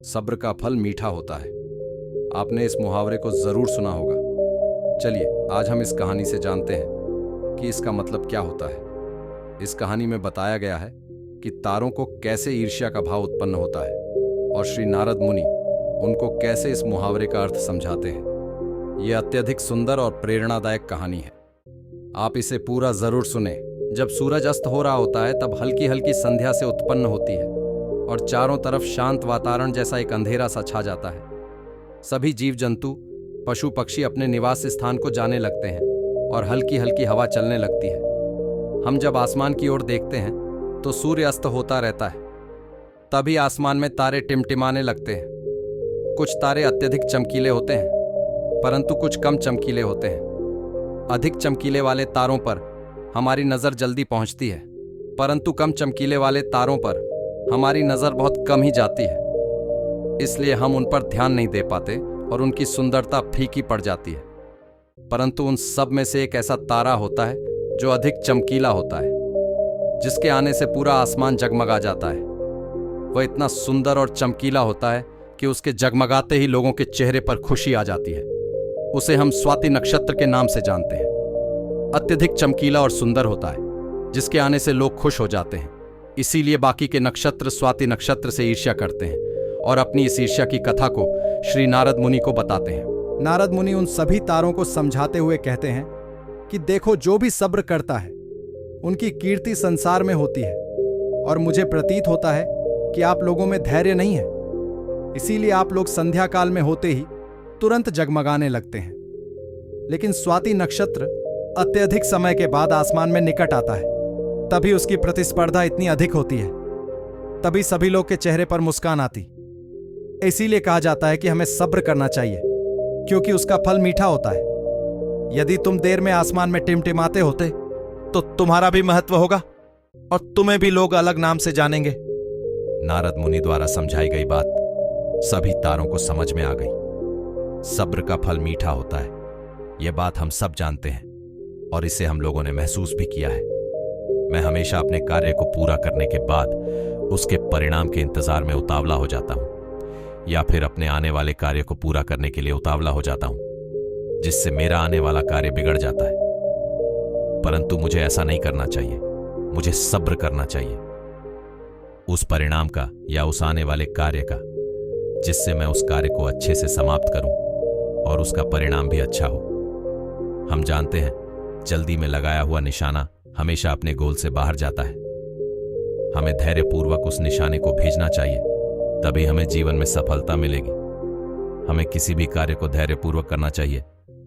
सब्र का फल मीठा होता है। आपने इस मुहावरे को जरूर सुना होगा। चलिए आज हम इस कहानी से जानते हैं कि इसका मतलब क्या होता है। इस कहानी में बताया गया है कि तारों को कैसे ईर्ष्या का भाव उत्पन्न होता है और श्री नारद मुनि उनको कैसे इस मुहावरे का अर्थ समझाते हैं। यह अत्यधिक सुंदर और प्रेरणादायक कहानी है। आप इसे पूरा जरूर सुने। जब सूरज अस्त हो रहा होता है तब हल्की हल्की संध्या से उत्पन्न होती है और चारों तरफ शांत वातावरण जैसा एक अंधेरा सा छा जाता है। सभी जीव जंतु पशु पक्षी अपने निवास स्थान को जाने लगते हैं और हल्की हल्की हवा चलने लगती है। हम जब आसमान की ओर देखते हैं तो सूर्य अस्त होता रहता है। तभी आसमान में तारे टिमटिमाने लगते हैं। कुछ तारे अत्यधिक चमकीले होते हैं परंतु कुछ कम चमकीले होते हैं। अधिक चमकीले वाले तारों पर हमारी नजर जल्दी पहुंचती है परंतु कम चमकीले वाले तारों पर हमारी नजर बहुत कम ही जाती है। इसलिए हम उन पर ध्यान नहीं दे पाते और उनकी सुंदरता फीकी पड़ जाती है। परंतु उन सब में से एक ऐसा तारा होता है जो अधिक चमकीला होता है, जिसके आने से पूरा आसमान जगमगा जाता है। वह इतना सुंदर और चमकीला होता है कि उसके जगमगाते ही लोगों के चेहरे पर खुशी आ जाती है। उसे हम स्वाति नक्षत्र के नाम से जानते हैं। अत्यधिक चमकीला और सुंदर होता है जिसके आने से लोग खुश हो जाते हैं। इसीलिए बाकी के नक्षत्र स्वाति नक्षत्र से ईर्ष्या करते हैं और अपनी इस ईर्ष्या की कथा को श्री नारद मुनि को बताते हैं। नारद मुनि उन सभी तारों को समझाते हुए कहते हैं कि देखो, जो भी सब्र करता है उनकी कीर्ति संसार में होती है और मुझे प्रतीत होता है कि आप लोगों में धैर्य नहीं है। इसीलिए आप लोग संध्या काल में होते ही तुरंत जगमगाने लगते हैं। लेकिन स्वाति नक्षत्र अत्यधिक समय के बाद आसमान में निकट आता है, तभी उसकी प्रतिस्पर्धा इतनी अधिक होती है। तभी सभी लोग के चेहरे पर मुस्कान आती। इसीलिए कहा जाता है कि हमें सब्र करना चाहिए क्योंकि उसका फल मीठा होता है। यदि तुम देर में आसमान में टिमटिमाते होते तो तुम्हारा भी महत्व होगा और तुम्हें भी लोग अलग नाम से जानेंगे। नारद मुनि द्वारा समझाई गई बात सभी तारों को समझ में आ गई। सब्र का फल मीठा होता है, यह बात हम सब जानते हैं और इसे हम लोगों ने महसूस भी किया है। मैं हमेशा अपने कार्य को पूरा करने के बाद उसके परिणाम के इंतजार में उतावला हो जाता हूं या फिर अपने आने वाले कार्य को पूरा करने के लिए उतावला हो जाता हूं, जिससे मेरा आने वाला कार्य बिगड़ जाता है। परंतु मुझे ऐसा नहीं करना चाहिए। मुझे सब्र करना चाहिए उस परिणाम का या उस आने वाले कार्य का, जिससे मैं उस कार्य को अच्छे से समाप्त करूं और उसका परिणाम भी अच्छा हो। हम जानते हैं जल्दी में लगाया हुआ निशाना हमेशा अपने गोल से बाहर जाता है। हमें धैर्यपूर्वक उस निशाने को भेजना चाहिए, तभी हमें जीवन में सफलता मिलेगी। हमें किसी भी कार्य को धैर्यपूर्वक करना चाहिए,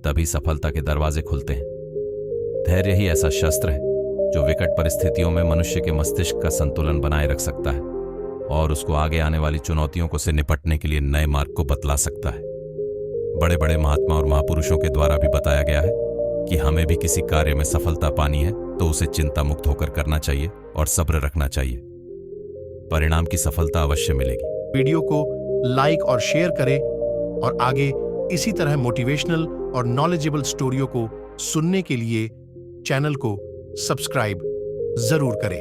तभी सफलता के दरवाजे खुलते हैं। धैर्य ही ऐसा शस्त्र है जो विकट परिस्थितियों में मनुष्य के मस्तिष्क का संतुलन बनाए रख सकता है और उसको आगे आने वाली चुनौतियों को से निपटने के लिए नए मार्ग को बतला सकता है। बड़े बड़े महात्मा और महापुरुषों के द्वारा भी बताया गया है कि हमें भी किसी कार्य में सफलता पानी है तो उसे चिंता मुक्त होकर करना चाहिए और सब्र रखना चाहिए। परिणाम की सफलता अवश्य मिलेगी। वीडियो को लाइक और शेयर करें और आगे इसी तरह मोटिवेशनल और नॉलेजेबल स्टोरियों को सुनने के लिए चैनल को सब्सक्राइब जरूर करें।